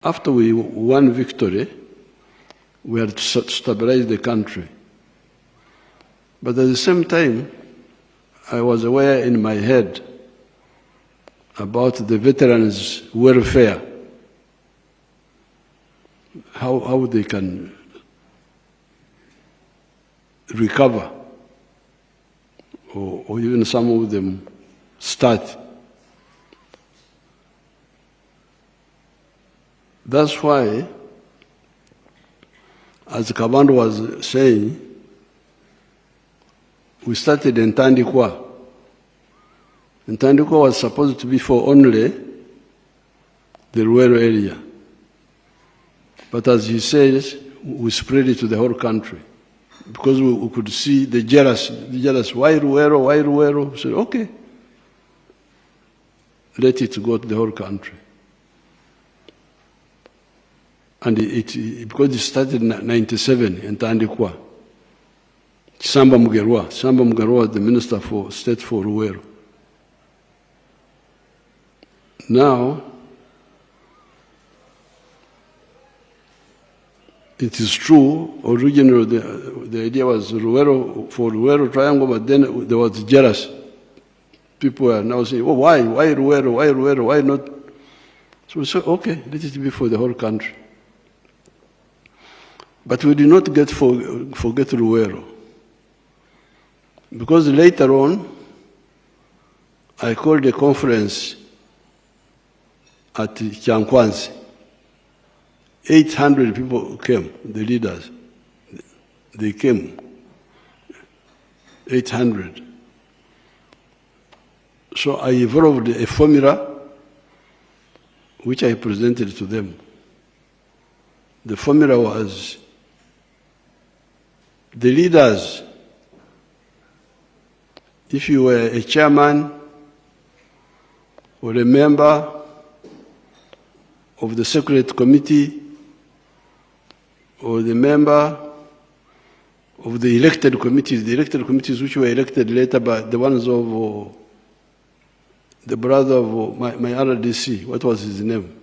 After we won victory, we had to stabilize the country. But at the same time, I was aware in my head about the veterans' welfare, how they can recover, or even some of them start. That's why, as Kabando was saying, we started in Tandikwa. And Tandikwa was supposed to be for only the rural area. But as he says, we spread it to the whole country. Because we could see the jealous, why Ruero? We said, okay, let it go to the whole country. And because it started in 1997 in Tandikwa, Samba Mugerwa was the Minister for State for Ruero. Now, it is true, originally the idea was Ruero, for Ruero Triangle, but then there was jealous. People are now saying, oh, why Ruero, why not? So we said, okay, let it be for the whole country. But we did not forget Ruero. Because later on, I called a conference at Chankwanzi. 800 people came, the leaders. They came, 800. So I evolved a formula which I presented to them. The formula was the leaders, if you were a chairman or a member of the Secret Committee or the member of the elected committees which were elected later by the ones of the brother of my RDC, what was his name?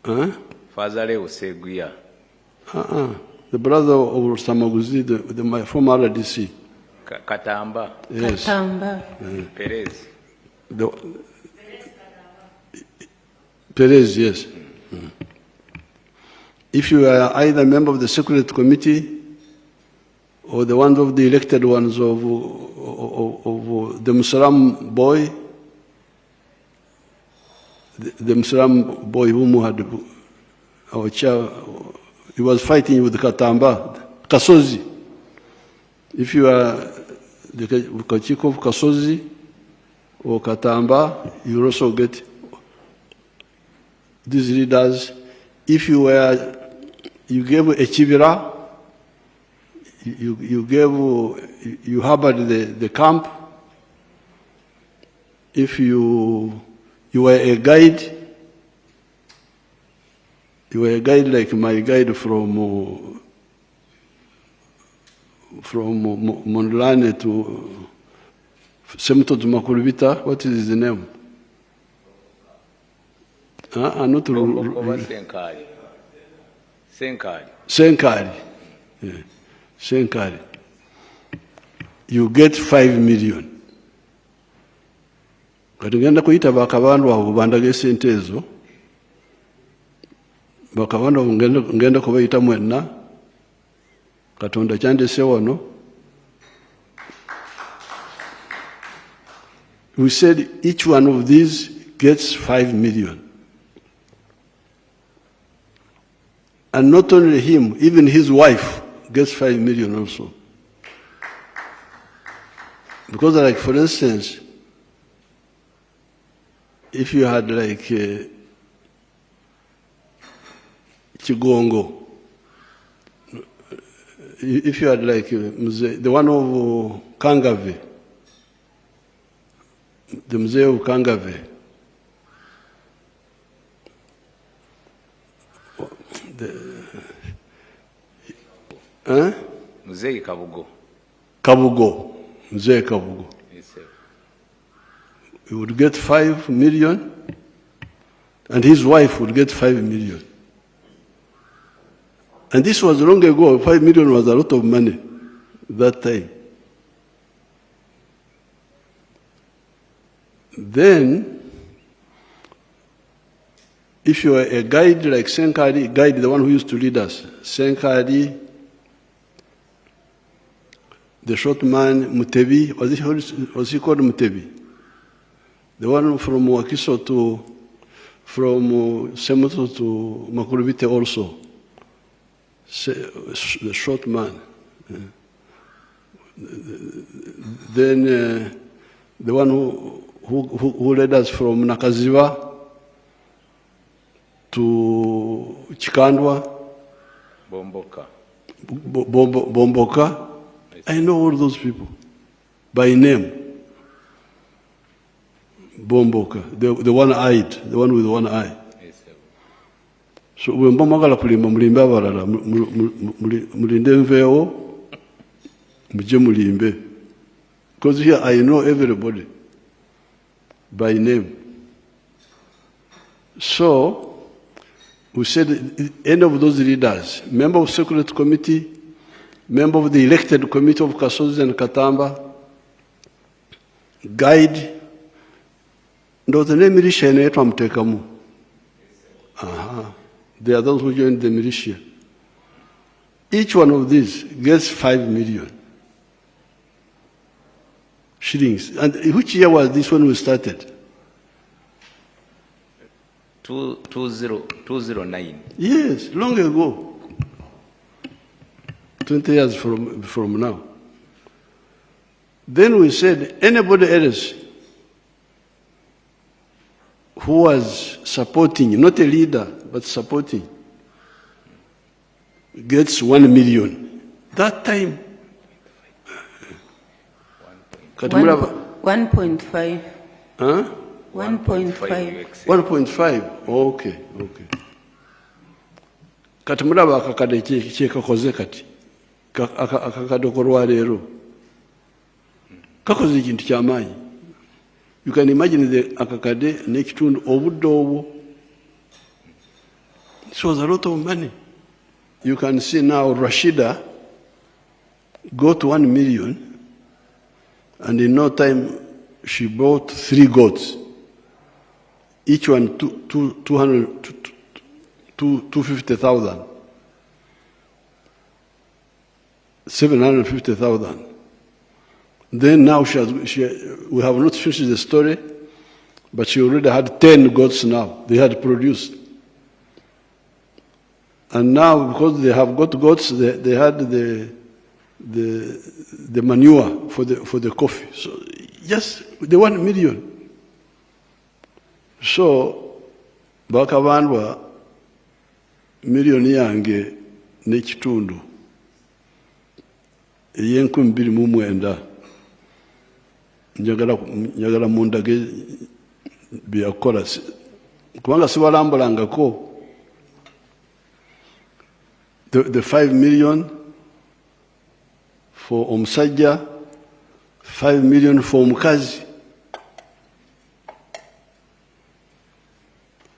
Fazale Oseguya. The brother of Samaguzi, my former RDC. Katamba. Yes. Katamba. Perez. Perez, yes. If you are either a member of the Secret Committee or the one of the elected ones of the Muslim boy, the Muslim boy whom had our chair, he was fighting with Katamba, Kasozi. If you are the Kachiko of Kasozi or Katamba, you also get these leaders. If you gave a chivira, you harbored the camp. If you were a guide, like my guide from Mondlane to Semto to Makurubita, what is his name? Not Senkari. Yeah. Senkari. You get 5 million. Katugenda kuyita bakabandu abo bandage sente ezo. Bakabandu ngenda kubayita mwenna. Katonda kyandese wano. We said each one of these gets 5 million. And not only him, even his wife gets 5 million also. Because like, for instance, if you had like Chigongo, if you had like the one of Kangave, the Museo of Kangave, Mzee Kabugo. Mzee Kabugo. Yes, sir. You would get 5 million, and his wife would get 5 million. And this was long ago. 5 million was a lot of money that time. Then, if you are a guide like Senkadi, guide the one who used to lead us, Senkadi, the short man, Mutebi, was he called Mutebi? The one from Wakiso from Semoto to Makurubite also. The short man. Then the one who led us from Nakaziwa to Chikandwa. Bomboka. I know all those people by name. Bomboka, the one-eyed, the one with one eye. So when Bomagala Kulima Mulimba Varala, Mulindeveo, Mujemulimbe. Because here I know everybody by name. So we said any of those leaders, member of Security Committee, member of the elected committee of Kasozi and Katamba, guide, ndo the name militia inaitwa Mtekamu. They are those who joined the militia. Each one of these gets 5 million shillings. And which year was this when we started? 2009. Yes, long ago. 20 years from now. Then we said, anybody else who was supporting, not a leader, but supporting, gets 1 million. That time, 1.5. Huh? 1.5. 1.5. Okay. Kati mulaba akakade kyekakoze kati. Akakade okolwaleero. Kakoze ekintu ky'amaanyi. You can imagine the akakade n'ekitundu obudde obwo. This was a lot of money. You can see now Rashida got 1 million, and in no time she bought 3 goats. Each one 250,000. 750,000. Then now we have not finished the story, but she already had 10 goats now. They had produced. And now, because they have got goats, they had the manure for the coffee. So just the 1 million. So bakabandwa million yange n'ekitundu ey'N29 njagala mundage byakola kubanga sibalambulangako. The 5 million for omusajja, 5 million for omukazi.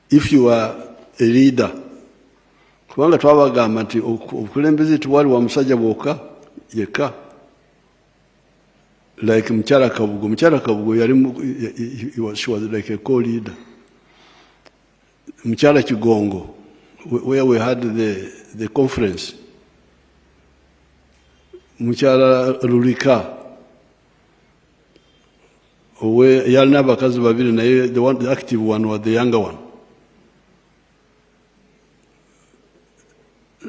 If you are a leader, kubanga twabagamba nti okulembeze tiwali wa musajja bwokka yekka. Like Mchala Kabugo. Mchala Kabugo, she was like a co-leader. Mchala Chigongo, where we had the conference. Mchala Rurika, where Yalna Bakazi Babiri, the active one was the younger one.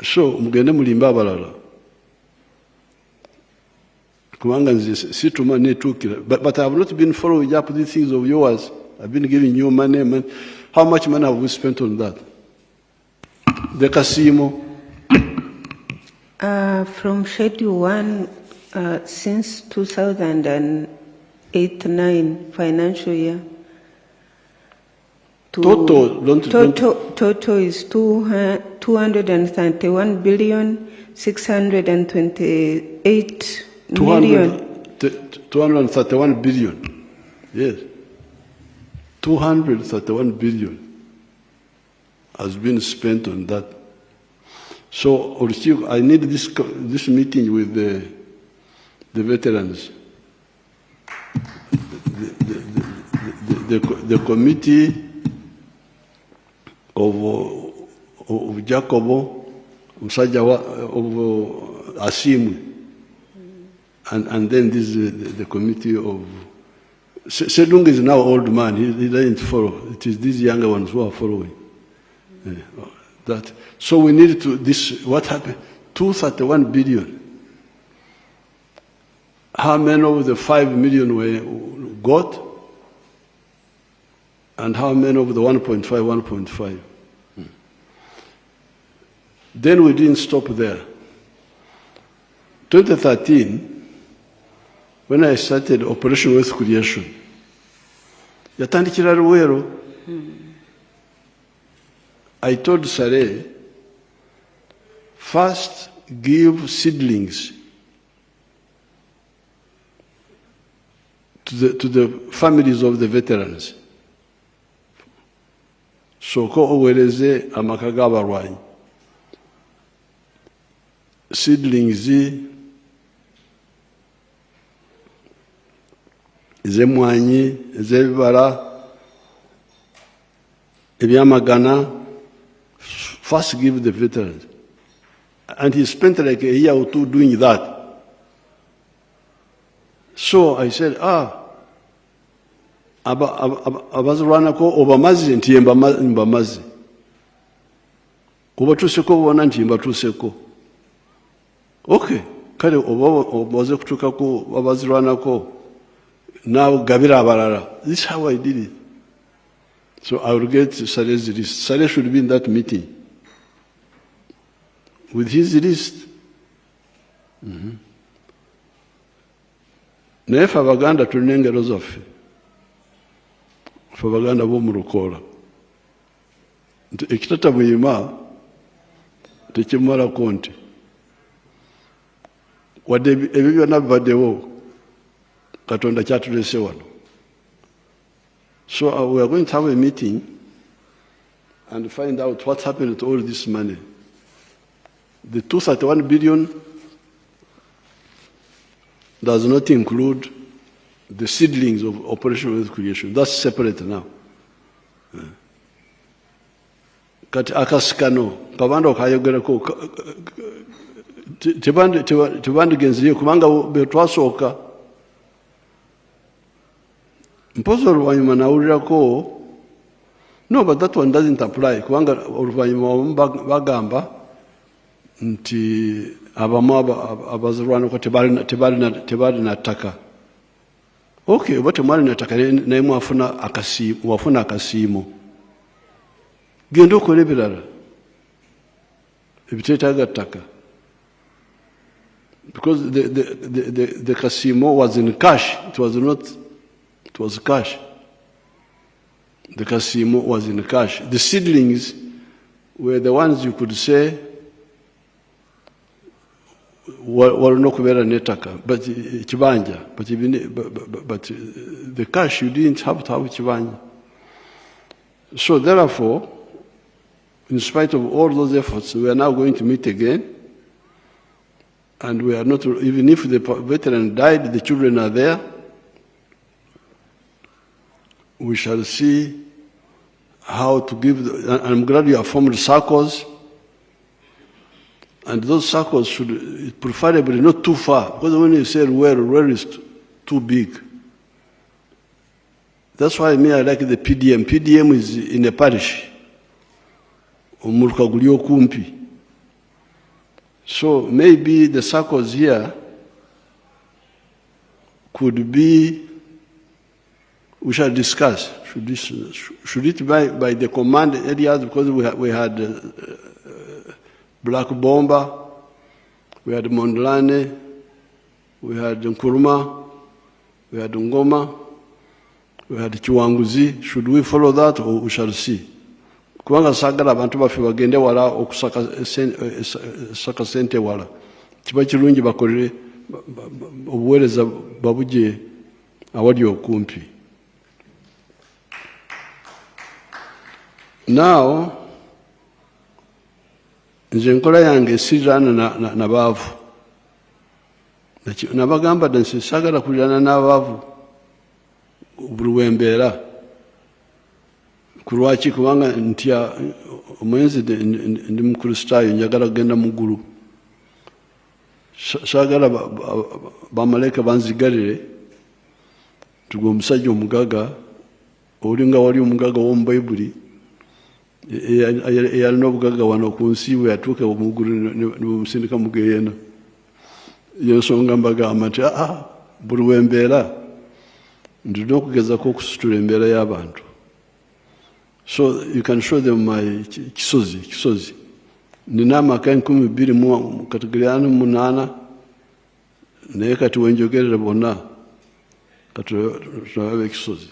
So, mugende mulimba abalala. But I have not been following up these things of yours. I've been giving you money. How much money have we spent on that? The casino? From Schedule 1, since 2008-9 financial year. Total is 231 billion 628 million. 231 billion. Yes. 231 billion. has been spent on that. So, Oluchiku, I need this meeting with the veterans. The committee of Jacobo, Musajja of Asimu, and then this is the committee of. Sedung is now old man, he doesn't follow. It is these younger ones who are following. That. So we need to, what happened? 231 billion. How many of the 5 million were got? And how many of the 1.5? Then we didn't stop there. 2013, when I started Operation Wealth Creation, yatandikira Luwero. I told Saleh, first give seedlings to the families of the veterans. So ko owereze amaka g'abalwanyi. Seedlings ez'emmwanyi, ez'ebibala, ebyamagana. First give the veterans. And he spent like a year or two doing that. So I said, abazirwanako obamazi nti mbamazi. Kubatuuseko bona nti mbatuuseko. Okay, kale obaze kutuukako abazirwanako naawe gabira abalala. This is how I did it. So I will get Saleh's list. Saleh should be in that meeting. With his list. Naye ffe Abaganda tulina engero zaffe. Ffe Abaganda b'omu Lukoola. Ekitata buyima tekimumalako nti. Wadde ebyo byonna bibaddewo, Katonda kyatuleese wano. So we are going to have a meeting and find out what happened to all this money. The 231 billion does not include the seedlings of Operation Wealth Creation. That's separate now. Kati akasikano, kabanda okayogerako, tebandigenzireyo kubanga betwasooka. Mpozo oluvannyuma nawulirako, no, but that one doesn't apply. Kubanga oluvannyuma bagamba nti abamu abazirwanako tebalina ttaka. Okay, oba temwalina ttaka naye mwafuna akasiimo. Genda okola ebirala ebiteetaaga ttaka. Because the kasiimo was in cash. It was cash. The kasiimo was in cash. The seedlings were the ones you could say walina okubeera n'ettaka, but ekibanja, but the cash you didn't have to have ekibanja. So therefore, in spite of all those efforts, we are now going to meet again, and we are not, even if the veteran died, the children are there. We shall see how to give, and I'm glad you have formed circles, and those circles should preferably not too far, because when you say where is too big. That's why I like the PDM. PDM is in a parish. So maybe the circles here could be, we shall discuss, should it be by the command areas, because we had Black Bomba, we had Mondlane, we had Nkuruma, we had Ngoma, we had Chiwanguzi. Should we follow that, or we shall see? Kubanga sagala abantu baffe bagende wala okusaka sente wala. Kiba kirungi bakolere obuweereza babuje awali okumpi. Now, nze enkola yange esiriraana n'abaavu. Nabagamba dda nsi saagala kuliraana n'abaavu buli wembeera. Ku lwaki? Kubanga ntya omwenzi ndi mukristaayo, njagala kugenda mu ggulu. Saagala bamalayika banzigalire tugwe omusajja omugaga, olinga wali omugaga w'omu Bayibuli eyalina obugaga wano ku nsi bwe yatuuka mu ggulu ne bumusindika mu Geyeena. Y'ensonga mbagamba nti buli wembeera ndina okugezako okusitula embeera y'abantu. So you can show them my kisozi. Nina amaka 28 naye kati wenjogerera bonna kati tulabe ekisozi.